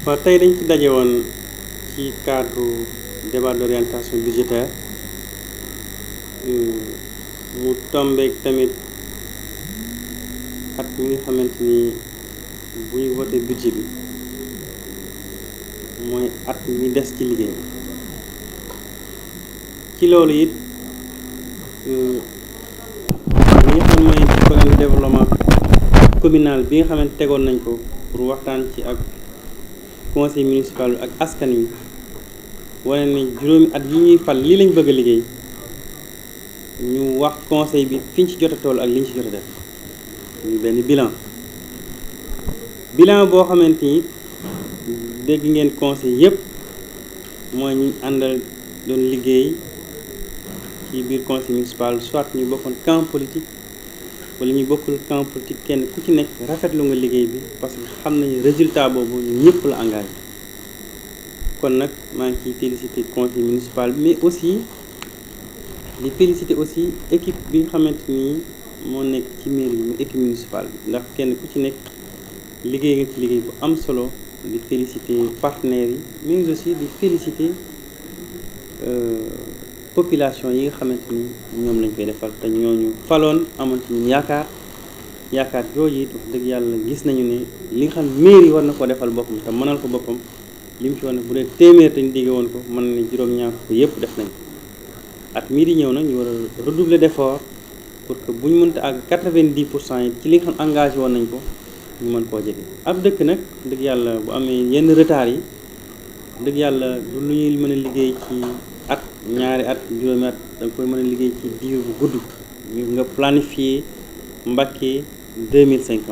waaw tey dañ ci daje woon ci cadre débat d'orientation budgétaire mu tombeek tamit at mi nga xamante ni bu ñu voté budget bi mooy at mi des ci liggéey ci loolu it li nga xam mooy programme de développement communal bi nga xamante tegoon nañ ko pour waxtaan ci ak conseil municipal ak askan wi wane ne juróomi at yi ñuy fal lii lañ bëgg a liggéey ñu wax conseil bi fiñ ci jot a toll ak liñ ci jot a def ñu benn bilan boo xamante ni dégg ngeen conseil yépp mooy ñu àndal doon liggéey ci biir conseil municipal soit ñu bokkoon camp politique wala ñu bokkul camp politique kenn ku ci nekk rafetlu nga liggéey bi parce que xam nañu résultat boobu ñëpp la engagé kon nag maa ngi ciy félicité conseil municipal bi mais aussi di félicité aussi équipe bi nga xamante ni moo nekk ci mairie yi mu équipe municipale bi ndax kenn ku ci nekk liggéey nga ci liggéey bu am solo di félicité partenaires yi mais aussi di félicité population yi nga xamante ni ñoom lañ koy defal te ñooñu faloon amoon ci ñun yaakaar jooju it wax dëgg yàlla gis nañu ne li nga xam mairie war na ko defal boppam te mënal ko boppam li mu ci war na bu dee téeméer te ñu digge woon ko mën na juróom-ñaar ko yëpp def nañ ko at mii di ñëw nag ñu war a redoubler d'effort pour que bu ñu mënta àgg 90% yi ci li nga xam engagé woon nañ ko ñu mën koo jege ab dëkk nag dëgg yàlla bu amee yenn retard yi dëgg yàlla du lu ñuy mën a liggéey ci at ñaari at juróomi at da nga koy mën a liggéey ci diir bu gudd nga planifier Mbacké 2050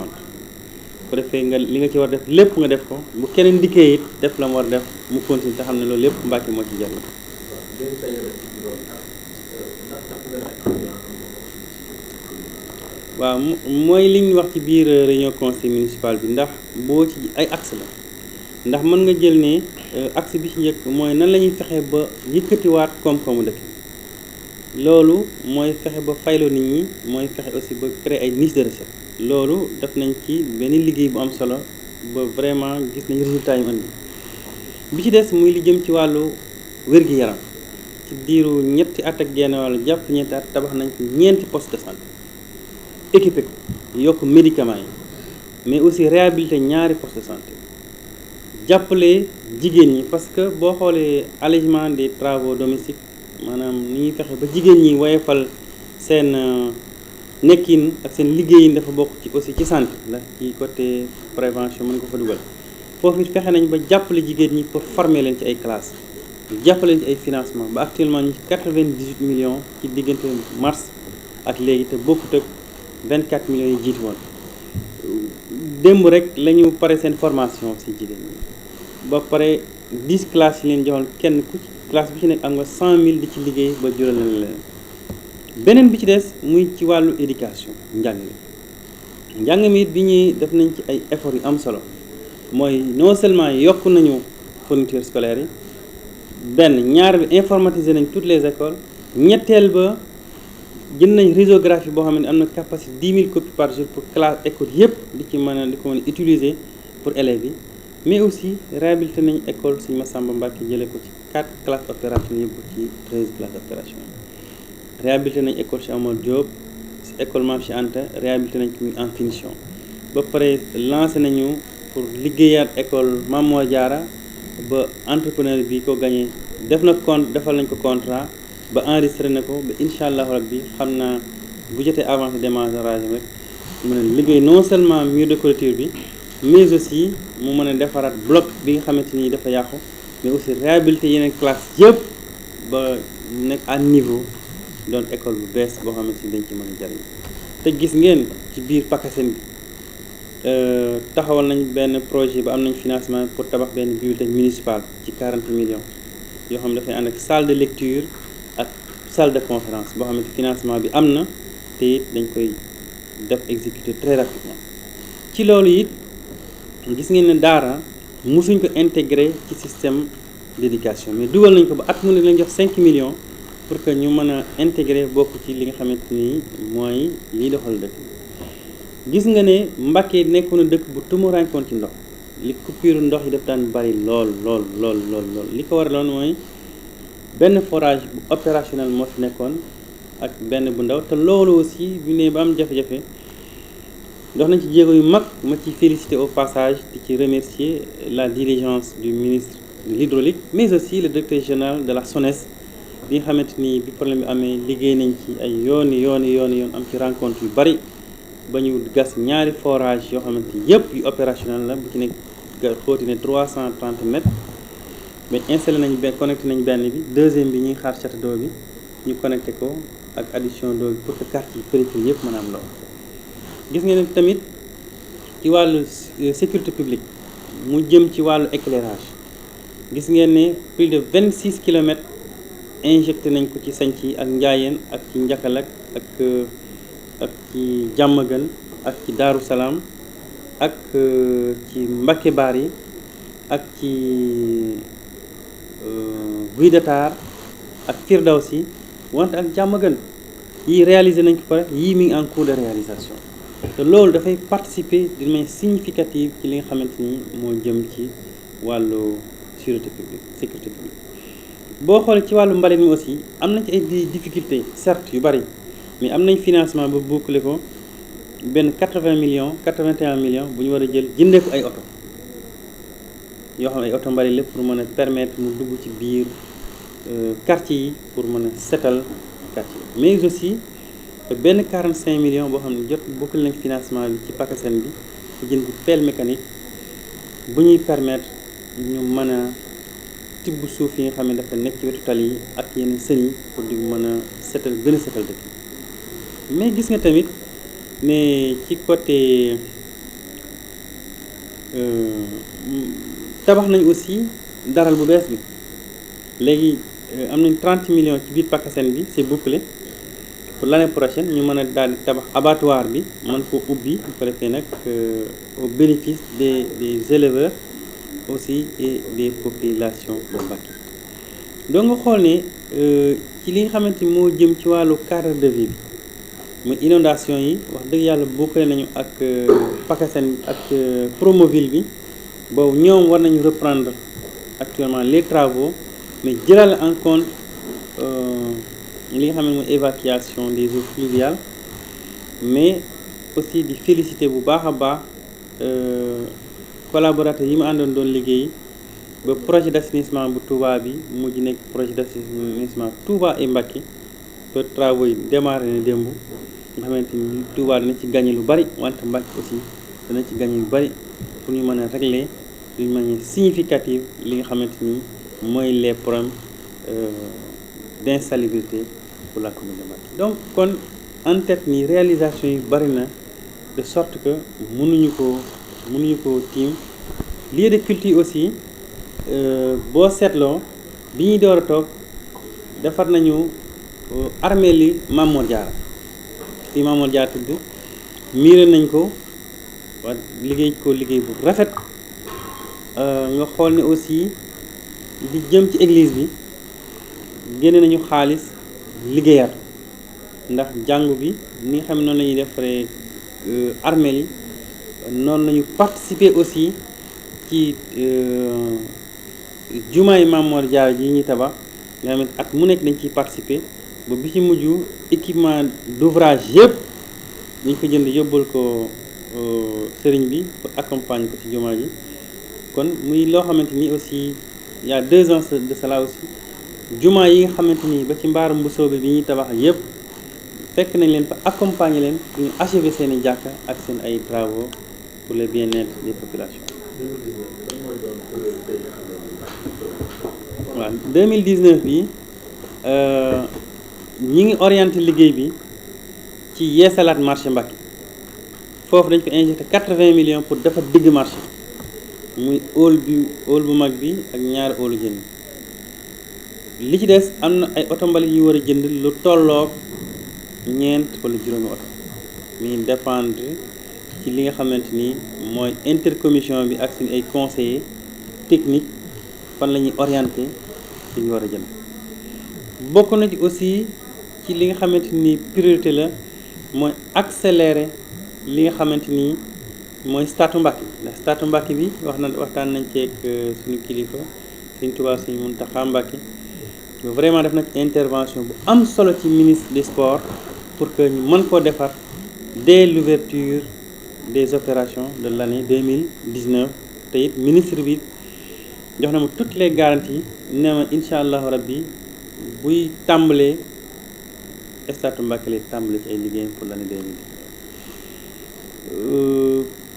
bu defee nga li nga ci war def lépp nga def ko bu keneen dikkee it def la mu war def mu continue te xam ne loolu lépp Mbacké moo ci jariñ waaw mooy li ñu wax ci biir réunion conseil municipal bi ndax boo ci ay axe la ndax mën nga jël ne axe bi ci njëkk mooy nan la ñuy fexe ba yëkkatiwaat koom-koomu dëkk loolu mooy fexe ba fayloo nit ñi mooy fexe aussi ba créer ay niches de recette loolu def nañ ci benn liggéey bu am solo ba vraiment gis nañ résultat yu andi bi ci des muy li jëm ci wàllu wér-gi-yaram ci diiru ñetti at ak genn wàllu jàpp ñetti at tabax nañ ci ñeenti poste de santé équipé ko yokk médicaments yi mais aussi réhabilité ñaari poste de santé jàppale jigéen ñi parce que boo xoolee allègement des travaux domestiques maanaam ni ñuy fexe ba jigéen ñi woyofal seen nekkin ak seen liggéeyin dafa bokk ci aussi ci santé ndax ci côté prévention mën ko fa dugal foofu it fexe nañ ba jàppale jigéen ñi pour former leen ci ay classes jàppale leen ci ay financement ba actuellement ñu 98 millions ci diggante mars ak léegi te bokkut ak 24 millions yi jiitu woon démb rek la ñu pare seen formation si jigéen ñi ba pare 10 classes yi leen joxoon kenn ku ci classe bi ci nekk am nga 100 000 di ci liggéey ba jural na leen beneen bi ci des muy ci wàllu éducation njàng mi it bi ñuy def nañ ci ay efforts yu am solo mooy non seulement yokk nañu fourniture scolaire yi benn ñaar bi informatiser nañ toutes les écoles ñetteel ba jënd nañ réseaugraphie boo xam ne am na capacité 10 000 copies par jour pour classe école yëpp di ko mën a utiliser pour élèves yi mais aussi réhabilité nañ école Serigne Massamba Mbacké jëlee ko ci 4 classes opérationnelles yóbbu ci 13 classes opérationnelles réhabilité nañ école Cheikh Amadou Diop si école Mame Cheikh Anta réhabilité nañ ko muy en finition ba pare lancé nañu pour liggéeyaat école Mame Mor Diarra ba entrepreneur bi ko gagné def na compte defal nañ ko contrat ba enregistré na ko ba incha allahu rabbi xam naa bu jotee avancé démarrage rek mu ne liggéey non seulement mur de clôture bi mais aussi mu mën a defaraat bloc bi nga xamante ni dafa yàqu mais aussi réhabilité yeneen classe yëpp ba nekk à niveau doon école bu bees boo xamante ni dañ ci mën a jariñ te gis ngeen ci biir PACASEN bi taxawal nañ benn projet ba am nañ financement pour tabax benn bibliothèque municipale ci 40 millions yoo xam ne dafay ànd ak salle de lecture ak salle de conférence boo xamante financement bi am na te it dañ koy def exécuter très rapidement ci loolu it gis ngeen ne daara mosuñ ko intégré ci système d'éducation mais dugal nañ ko ba at mu ne lañ jox 5 millions pour que ñu mën a intégré bokk ci li nga xamante ni mooy liy doxal dëkk gis nga ne Mbacké nekkoon na dëkk bu tumuraankoon ci ndox li coupure ndox yi daf daan bari lool li ko waraloon mooy benn forage bu opérationnel moo fi nekkoon ak benn bu ndaw te loolu aussi bu ne ba am jafe-jafe dox nañ ci jéego yu mag ma ci féliciter au passage di ci remercier la diligence du ministre de l'hydraulique mais aussi le directeur général de la SONES bi nga xamante ni bi problème bi amee liggéey nañ ci ay yoon am ci rencontre yu bari ba ñu gas ñaari forage yoo xamante ni yëpp yu opérationnel la bu ci nekk xóoti ne 330 mètres mais installé nañ benn connecté nañ benn bi deuxième bi ñuy xaar château d'eau bi ñu connecté ko ak addition d'eau bi pour que quartier périphérie yëpp mën a am ndox gis ngeen tamit ci wàllu sécurité publique mu jëm ci wàllu éclairage gis ngeen ne plus de 26 kilomètres injecté nañ ko ci sanc yi ak Njaayeen ak ci Njakalak ak ci Jàmmagën ak ci Daaru Salaam ak ci Mbacké Bari ak ci Guy Datar ak Firdawsi wante ak Jàmmagën yii réalisé nañ ko pare yii mi ngi en cours de réalisation te loolu dafay participer d'une manière significative ci li nga xamante ni moo jëm ci wàllu sécurité publique boo xoolee ci wàllu mbalit mi aussi am nañ ci ay difficultés certes yu bari mais am nañ financement ba boucler ko benn 81 millions bu ñu war a jël jëndee ko ay oto yoo xam ne ay oto mbalit lépp pour mën a permettre mu dugg ci biir quartier yi pour mën a setal quartier mais aussi benn 45 millions boo xam ne jot boucler nañ financement bi ci PACASEN bi ku jënd pelle mécanique bu ñuy permettre ñu mën a tibb suuf yi nga xam ne dafa nekk ci wetu tali yi ak yenn sën yi pour di mën a setal gën a setal dëkk mais gis nga tamit ne ci côté tabax nañ aussi daral bu bees bi léegi am nañ 30 millions ci biir PACASEN bi c'est bouclé pour l'année prochaine ñu mën a daal di tabax abattoir bi mën ko ubbi bu ko defee nag au bénéfice des éleveurs aussi et des populations de Mbacké donc nga xool ne ci li nga xamante ni moo jëm ci wàllu cadre de vie bi muy inondation yi wax dëgg yàlla bouclé nañu ak PACASEN ak Promoville bi boobu ñoom war nañu reprendre actuellement les travaux mais jëlal en compte li nga xam ne mooy évacuation des eaux pluviales mais aussi di féliciter bu baax a baax collaborateurs yi ma àndoon doon liggéey ba projet d'assainissement bu Touba bi mujj nekk projet d'assainissement Touba et Mbacké te travaux yi démarré na démb nga xamante ni Touba dana ci gagné lu bari wante Mbacké aussi dana ci gagné lu bari pour ñu mën a régler d'une manière significative li nga xamante ni mooy les problèmes d'insalubrité pour la commune de Mbacké donc kon en tête ni réalisation yi bari na de sorte que mënuñu ko tiim lieu de culture aussi boo seetloo bi ñuy door a toog defar nañu armée li Mamour Diarra fii Mamour Diarra tudd miire nañ ko wa liggéey bu rafet nga xool ne aussi di jëm ci église bi génne nañu xaalis liggéeyaat ndax jàngu bi ni nga xam ne noonu la ñuy defaree armée yi noonu lañu participer aussi ci jumaay Mamour Diarra ji ñuy tabax nga xam ne at mu nekk dañ ciy participer ba bi ci mujj équipement d'ouvrage yëpp dañ ko jënd yóbbal ko sëriñ bi pour accompagner ko ci jumaa ji kon muy loo xamante ni aussi il y a 2 ans de cela aussi jumaa yi nga xamante ni ba ci mbaaru Mbusoobe bi ñuy tabax yëpp fekk nañ leen fa accompagner leen pour ñu achever seen i jàkka ak seen ay travaux pour le bien-être des populations. waaw 2019 bi ñi ngi orienté liggéey bi ci yeesalaat marché Mbacké foofu dañ ko injecté 80 millions pour defar digg marché muy hall bu mag bi ak ñaari hallu jënd li ci des am na ay oto mbalit yu war a jënd lu tolloog ñeent wala juróomi oto mi dépendre ci li nga xamante ni mooy intercommission bi ak suñu ay conseillers techniques fan la ñuy orienté ci ñu war a jënd bokk na ci aussi ci li nga xamante ni priorité la mooy accélérer li nga xamante ni mooy statu Mbacké ndax statu Mbacké bi waxtaan nañ ceeg suñu kilifa Sëñ Tuubaa Sëñ Muntaxa Mbacké vraiment def na ci intervention bu am solo ci ministre des sports pour que ñu mën koo defar dès l'ouverture des opérations de l'année 2019 te it ministre bi jox na ma toutes les garanties ne ma incha allahu rabbi buy tàmbalee statu Mbacké lay tàmbale ci ay liggéeyam pour l'année 2010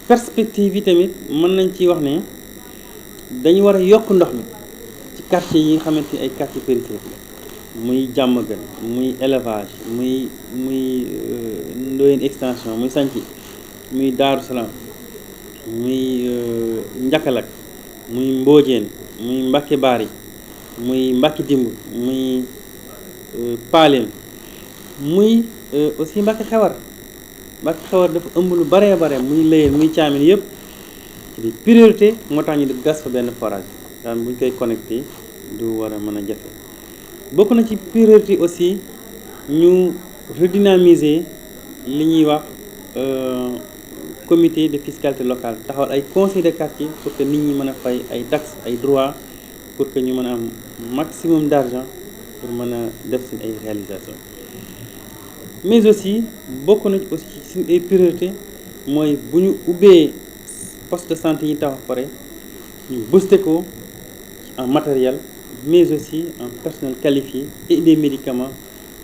perspective yi tamit mën nañ ci wax ne dañu war a yokk ndox mi ci quartier yi nga xamante ni ay quartier périphérique muy Diamaguène muy élevage muy Ndoyeen extension muy Santhie muy Daaru Salaam muy Njakalak muy Mbodiène muy Mbacké Bari muy Mbacké Dimb muy Paalem muy aussi Mbacké Xewar dafa ëmb lu bare muy Layeen muy Thiamène yëpp di priorité moo tax ñu di gas fa benn forage daan bu ñu koy connecté du war a mën a jafe bokk na ci priorité aussi ñu redynamiser li ñuy wax comité de fiscalité locale taxawal ay conseil de quartier pour que nit ñi mën a fay ay taxes ay droits pour que ñu mën a am maximum d'argent pour mën a def seen ay réalisation mais aussi bokk na ci aussi suñu ay priorité mooy bu ñu ubbee poste de santé yi tax pare ñu booster ko en matériel mais aussi en personnel qualifié et des médicaments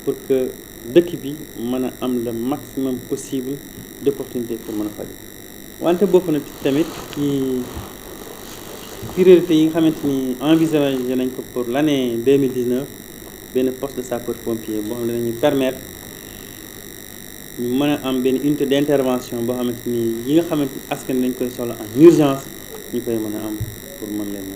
pour que dëkk bi mën a am le maximum possible d'opportunités pour mën a faj wante bokk na tamit ci priorité yi nga xamante ni envisagé nañ ko pour l'année 2019 benn poste de sapeur-pompier boo xam ne dañuy permettre ñu mën a am benn unité d'intervention boo xamante ni yi nga xamante ni askan dañ koy soxla en urgence ñu koy mën a am pour mën leen